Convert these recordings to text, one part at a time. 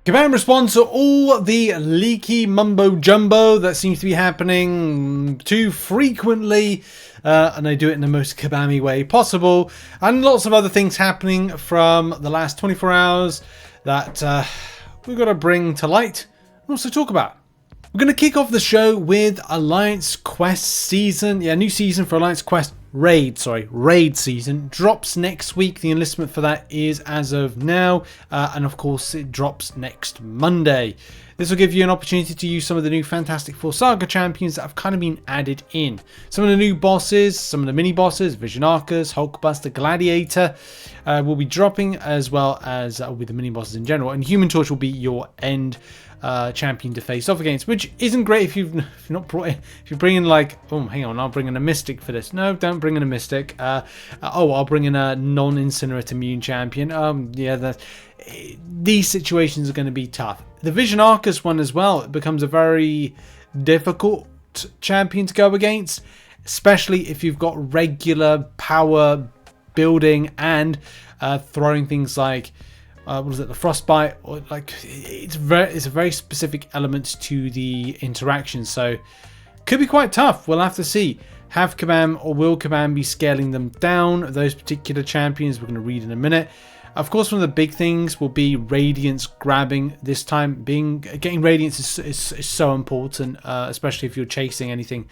Kabam responds to all the leaky mumbo jumbo that seems to be happening too frequently, and they do it in the most Kabami way possible, and lots of other things happening from the last 24 hours that we've got to bring to light and also talk about. We're going to kick off the show with Alliance Quest season. Yeah, new season for Alliance Quest raid season drops next week. The enlistment for that is as of now, and of course it drops next Monday. This will give you an opportunity to use some of the new Fantastic Four Saga champions that have kind of been added in. Some of the new bosses, some of the mini bosses, Vision Arcus, Hulkbuster, Gladiator will be dropping, as well as with the mini bosses in general, and Human Torch will be your end champion to face off against, which isn't great if you've not brought in, if you're bringing like, oh hang on, I'll bring in a Mystic for this. No, don't bring in a Mystic. I'll bring in a non-Incinerate immune champion. Yeah, these situations are going to be tough. The Vision Arcus one as well, it becomes a very difficult champion to go against, especially if you've got regular power building and throwing things like what is it, the frostbite, or like it's a very specific element to the interaction, so could be quite tough. We'll have to see. Have Kabam or will Kabam be scaling them down, those particular champions? We're going to read in a minute. Of course, one of the big things will be Radiance grabbing this time. Getting Radiance is so important, especially if you're chasing anything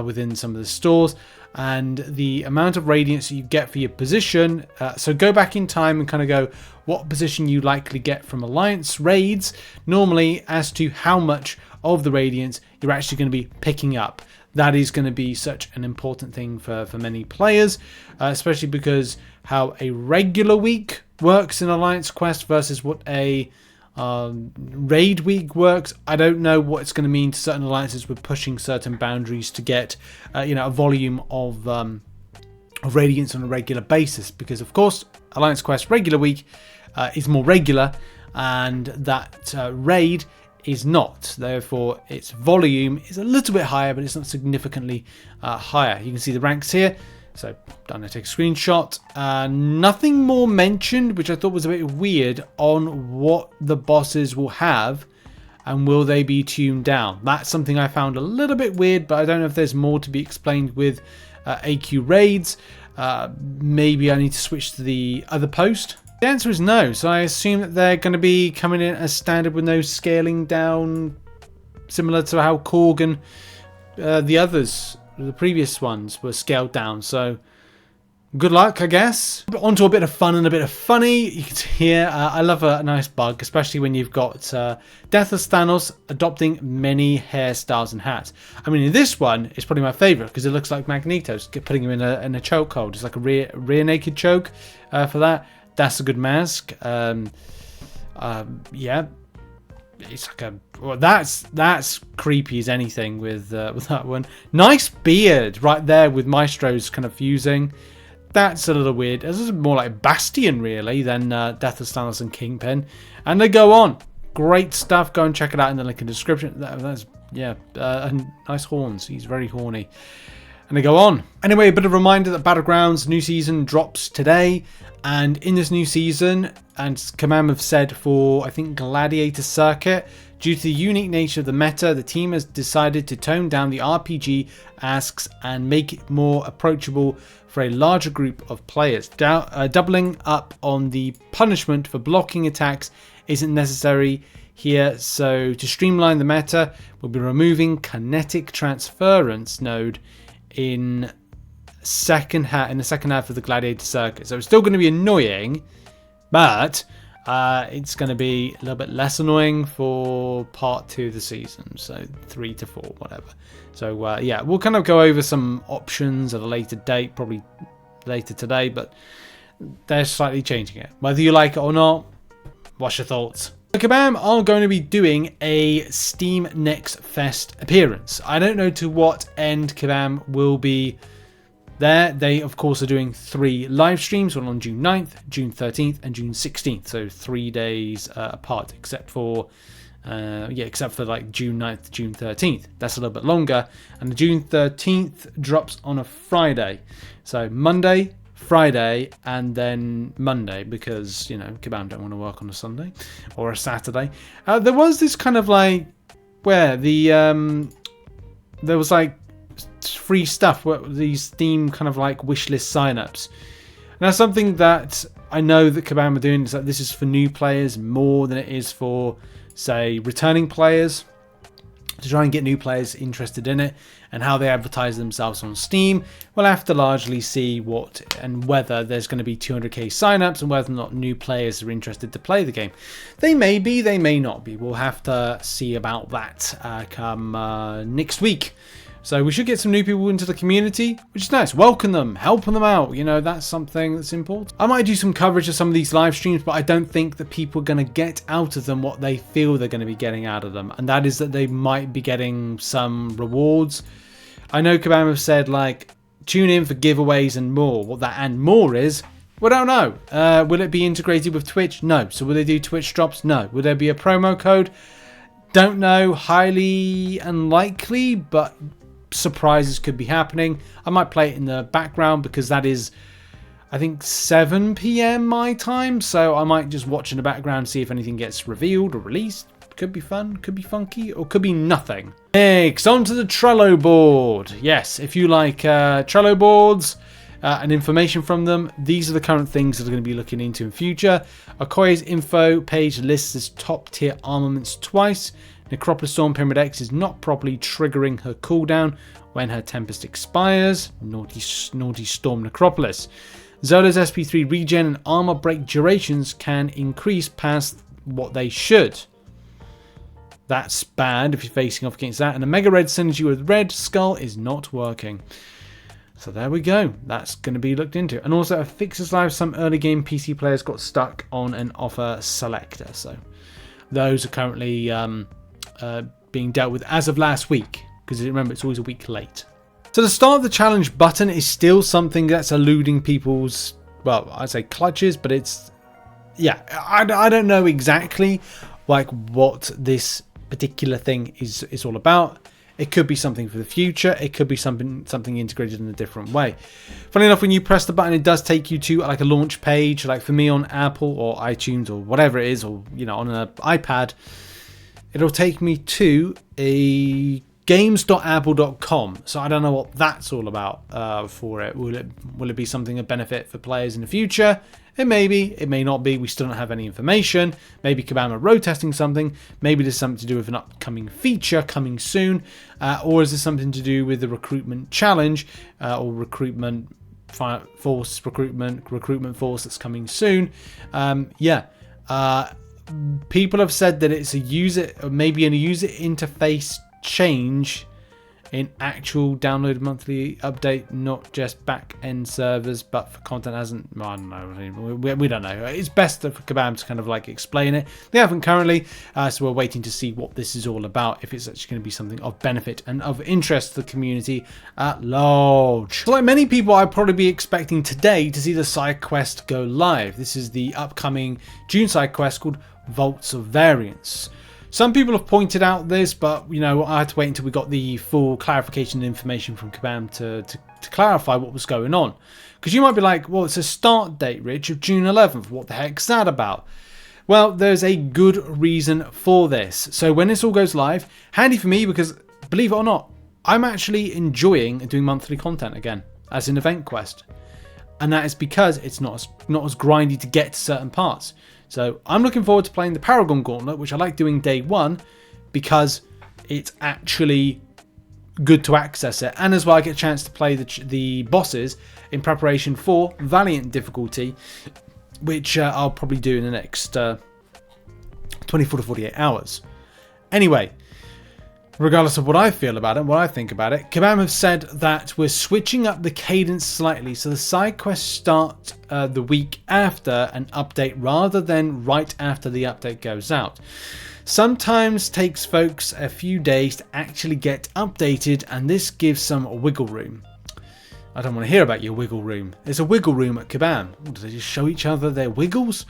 within some of the stores. And the amount of Radiance you get for your position. So go back in time and kind of go what position you likely get from Alliance raids, normally, as to how much of the Radiance you're actually going to be picking up. That is going to be such an important thing for many players, especially because how a regular week works in Alliance Quest versus what a raid week works. I don't know what it's going to mean to certain alliances with pushing certain boundaries to get a volume of Radiance on a regular basis, because of course Alliance Quest regular week is more regular, and that raid is not. Therefore its volume is a little bit higher, but it's not significantly higher. You can see the ranks here. So I'm going to take a screenshot. Nothing more mentioned, which I thought was a bit weird, on what the bosses will have and will they be tuned down. That's something I found a little bit weird, but I don't know if there's more to be explained with AQ raids. Maybe I need to switch to the other post. The answer is no, so I assume that they're going to be coming in as standard with no scaling down, similar to how Korg and the others, the previous ones, were scaled down. So good luck, I guess. But on to a bit of fun and a bit of funny. You can see here, I love a nice bug, especially when you've got Deathless Thanos adopting many hairstyles and hats. I mean, in this one, it's probably my favourite because it looks like Magneto's putting him in a chokehold. It's like a rear naked choke for that. That's a good mask. Yeah, it's like a, well, that's creepy as anything with that one. Nice beard right there with Maestro's kind of fusing. That's a little weird. This is more like Bastion really than Deathless Thanos and Kingpin. And they go on. Great stuff. Go and check it out in the link in the description. That's and nice horns. He's very horny. And they go on. Anyway, a bit of a reminder that Battlegrounds new season drops today. And in this new season, and Kabam have said for, I think, Gladiator Circuit, due to the unique nature of the meta, the team has decided to tone down the RPG asks and make it more approachable for a larger group of players. Doubling up on the punishment for blocking attacks isn't necessary here, so to streamline the meta, we'll be removing kinetic transference node in the second half of the Gladiator Circuit. So it's still going to be annoying, but it's going to be a little bit less annoying for part 2 of the season, so 3 to 4, whatever. So yeah, we'll kind of go over some options at a later date, probably later today, but they're slightly changing it. Whether you like it or not, what's your thoughts? Kabam are going to be doing a Steam Next Fest appearance. I don't know to what end Kabam will be there. They of course are doing 3 live streams, one on June 9th, June 13th and June 16th, so 3 days apart, except for like June 9th, June 13th. That's a little bit longer, and the June 13th drops on a Friday. So Monday, Friday, and then Monday, because, you know, Kabam don't want to work on a Sunday or a Saturday. There was this kind of like, where the, there was like free stuff, these Steam kind of like wishlist signups. Now, something that I know that Kabam are doing is that this is for new players more than it is for, say, returning players, to try and get new players interested in it. And how they advertise themselves on Steam, we'll have to largely see what and whether there's going to be 200k signups and whether or not new players are interested to play the game. They may be, they may not be. We'll have to see about that come next week. So we should get some new people into the community, which is nice. Welcome them, helping them out. You know, that's something that's important. I might do some coverage of some of these live streams, but I don't think that people are going to get out of them what they feel they're going to be getting out of them. And that is that they might be getting some rewards. I know Kabam have said, like, tune in for giveaways and more. What that and more is, we don't know. Will it be integrated with Twitch? No. So will they do Twitch drops? No. Will there be a promo code? Don't know. Highly unlikely, but surprises could be happening. I might play it in the background because that is, I think, 7 PM my time. So I might just watch in the background, see if anything gets revealed or released. Could be fun, could be funky, or could be nothing. Next, onto the Trello board. Yes, if you like Trello boards and information from them, these are the current things that are going to be looking into in future. Okoye's info page lists his top tier armaments twice. Necropolis Storm Pyramid X is not properly triggering her cooldown when her Tempest expires. Naughty Storm Necropolis. Zola's SP3 regen and armor break durations can increase past what they should. That's bad if you're facing off against that. And the Mega Red synergy with Red Skull is not working. So there we go. That's going to be looked into. And also, a fixes live, some early game PC players got stuck on an offer selector. So those are currently being dealt with as of last week. Because remember, it's always a week late. So the start of the challenge button is still something that's eluding people's, well, I'd say clutches. But it's, yeah, I don't know exactly like what this particular thing is all about. It could be something for the future. It could be something integrated in a different way. Funny enough, when you press the button, it does take you to like a launch page. Like for me on Apple or iTunes or whatever it is, or you know, on an iPad, it'll take me to a games.apple.com. So I don't know what that's all about for it. Will it be something of benefit for players in the future? It may be, it may not be. We still don't have any information. Maybe Kabam are road testing something. Maybe there's something to do with an upcoming feature coming soon. Or is this something to do with the recruitment challenge or recruitment force that's coming soon? People have said that it's a user, maybe a user interface change in actual download monthly update, not just back-end servers, but for content hasn't, I don't know, we don't know. It's best for Kabam to kind of like explain it. They haven't currently, so we're waiting to see what this is all about, if it's actually going to be something of benefit and of interest to the community at large. So like many people, I'd probably be expecting today to see the side quest go live. This is the upcoming June side quest called Vaults of Variance. Some people have pointed out this, but you know, I had to wait until we got the full clarification and information from Kabam to clarify what was going on. Because you might be like, well, it's a start date, Rich, of June 11th. What the heck's that about? Well, there's a good reason for this. So when this all goes live, handy for me because, believe it or not, I'm actually enjoying doing monthly content again as an event quest. And that is because it's not as grindy to get to certain parts. So I'm looking forward to playing the Paragon Gauntlet, which I like doing day one because it's actually good to access it. And as well, I get a chance to play the bosses in preparation for Valiant difficulty, which I'll probably do in the next 24 to 48 hours. Anyway, regardless of what I feel about it, what I think about it, Kabam have said that we're switching up the cadence slightly, so the side quests start the week after an update rather than right after the update goes out. Sometimes takes folks a few days to actually get updated, and this gives some wiggle room. I don't want to hear about your wiggle room. There's a wiggle room at Kabam. Do they just show each other their wiggles?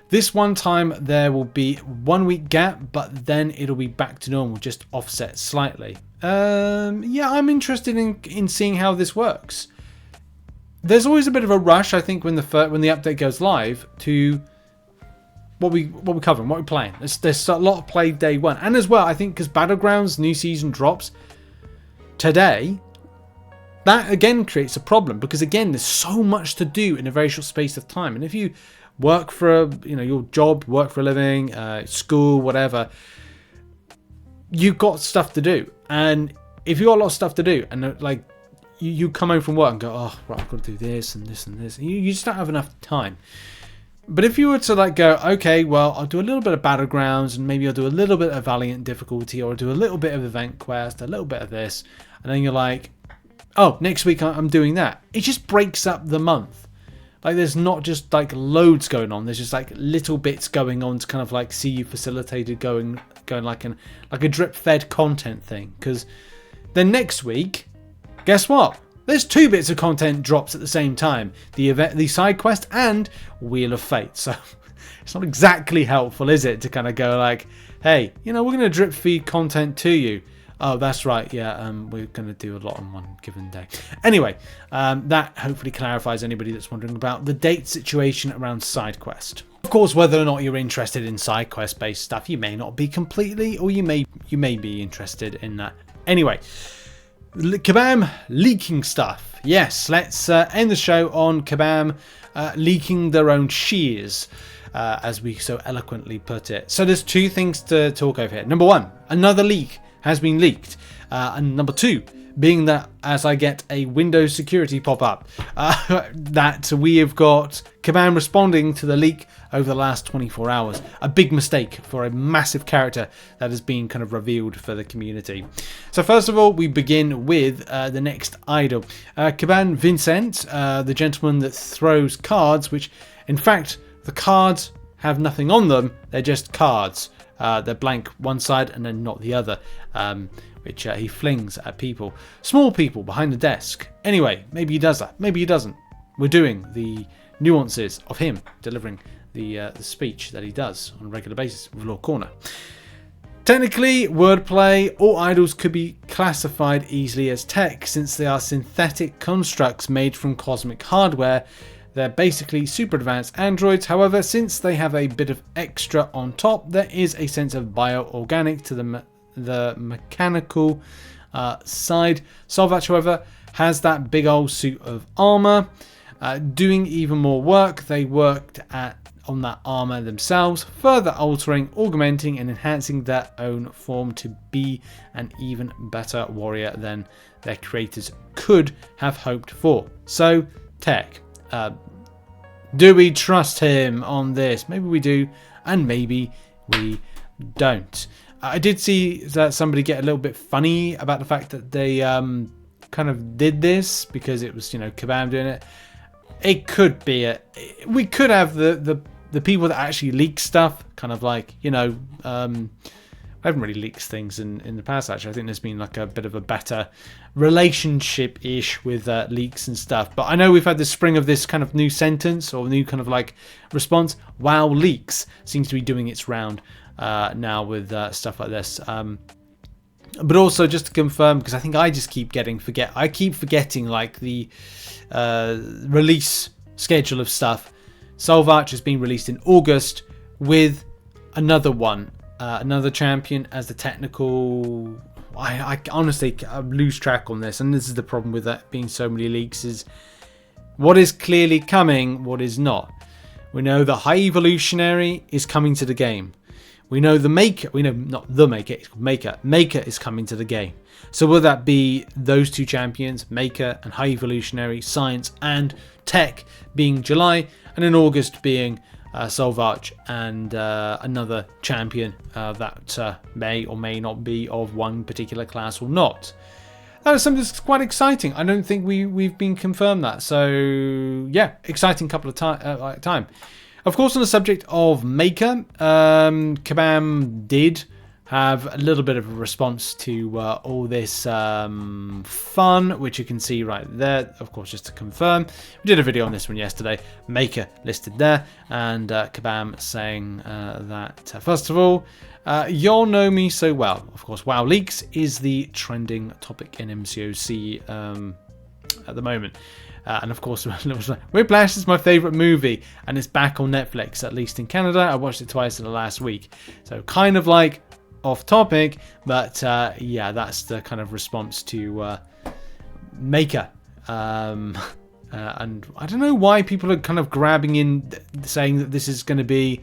This one time there will be 1 week gap, but then it'll be back to normal, just offset slightly. Yeah, I'm interested in seeing how this works. there's always a bit of a rush, I think, when the update goes live to what we're covering, what we're playing. There's a lot of play day one, and as well, I think because Battlegrounds new season drops today, that again creates a problem because again, there's so much to do in a very short space of time, and if you work for your job, work for a living, school, whatever, you've got stuff to do, and if you've got a lot of stuff to do, and like you come home from work and go, oh, right, I've got to do this and this and this, and you just don't have enough time. But if you were to like go, okay, well, I'll do a little bit of Battlegrounds and maybe I'll do a little bit of Valiant difficulty, or I'll do a little bit of Event Quest, a little bit of this, and then you're like, oh, next week I'm doing that. It just breaks up the month. Like there's not just like loads going on. There's just like little bits going on to kind of like see you facilitated going like a drip fed content thing. Because then next week, guess what? There's 2 bits of content drops at the same time. The side quest and Wheel of Fate. So it's not exactly helpful, is it? To kind of go like, hey, we're going to drip feed content to you. Oh, that's right. Yeah, we're going to do a lot on one given day. Anyway, that hopefully clarifies anybody that's wondering about the date situation around side quest. Of course, whether or not you're interested in side quest based stuff, you may not be completely, or you may be interested in that. Anyway, Kabam leaking stuff. Yes, let's end the show on Kabam leaking their own shiz, as we so eloquently put it. So there's 2 things to talk over here. Number 1, another leak has been leaked. And number 2, being that as I get a Windows security pop-up, that we have got Kabam responding to the leak over the last 24 hours. A big mistake for a massive character that has been kind of revealed for the community. So first of all, we begin with the next idol. Kabam Vincent, the gentleman that throws cards, which in fact, the cards have nothing on them. They're just cards. They're blank one side and then not the other, which he flings at people. Small people behind the desk. Anyway, maybe he does that. Maybe he doesn't. We're doing the nuances of him delivering the speech that he does on a regular basis with Law Corner. Technically, wordplay, all idols could be classified easily as tech since they are synthetic constructs made from cosmic hardware. They're basically super advanced androids. However, since they have a bit of extra on top, there is a sense of bioorganic to the mechanical side. Solvarch, however, has that big old suit of armor. Doing even more work, they worked on that armor themselves, further altering, augmenting, and enhancing their own form to be an even better warrior than their creators could have hoped for. So, tech. Do we trust him on this? Maybe we do, and maybe we don't. I did see that somebody get a little bit funny about the fact that they kind of did this because it was, Kabam doing it. It could be we could have the people that actually leak stuff, kind of like, I haven't really leaked things in the past, actually. I think there's been like a bit of a better relationship-ish with leaks and stuff. But I know we've had the spring of this kind of new sentence or new kind of like response. Wow, leaks seems to be doing its round now with stuff like this. But also just to confirm, because I think I just keep forgetting like the release schedule of stuff. Solvarch has been released in August with another one. Another champion as the technical. I honestly lose track on this, and this is the problem with that being so many leaks: is what is clearly coming, what is not. We know the High Evolutionary is coming to the game. We know the Maker. We know not the Maker. It's called Maker. Maker is coming to the game. So will that be those 2 champions, Maker and High Evolutionary, Science and Tech, being July, and in August being Solvarch and another champion that may or may not be of one particular class or not. That is something that's quite exciting. I don't think we've been confirmed that. So yeah, exciting couple of time. Of course, on the subject of Maker, Kabam did have a little bit of a response to all this fun, which you can see right there. Of course, just to confirm, we did a video on this one yesterday. Maker listed there, and Kabam saying that first of all, y'all know me so well. Of course, WoW leaks is the trending topic in MCOC at the moment. And of course, Whiplash is my favourite movie, and it's back on Netflix, at least in Canada. I watched it twice in the last week. So kind of like off topic, but yeah, that's the kind of response to Maker. And I don't know why people are kind of grabbing in, saying that this is going to be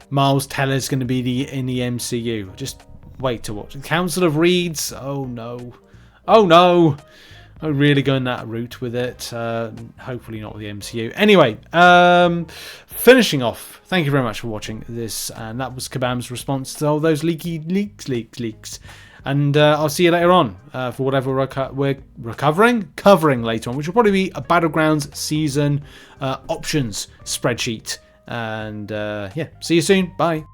Miles Teller's going to be in the MCU. Just wait to watch. Council of Reeds. Oh no. Oh no. I'm really going that route with it. Hopefully not with the MCU. Anyway, finishing off. Thank you very much for watching this. And that was Kabam's response to all those leaks. And I'll see you later on for whatever we're covering later on, which will probably be a Battlegrounds season options spreadsheet. And yeah, see you soon. Bye.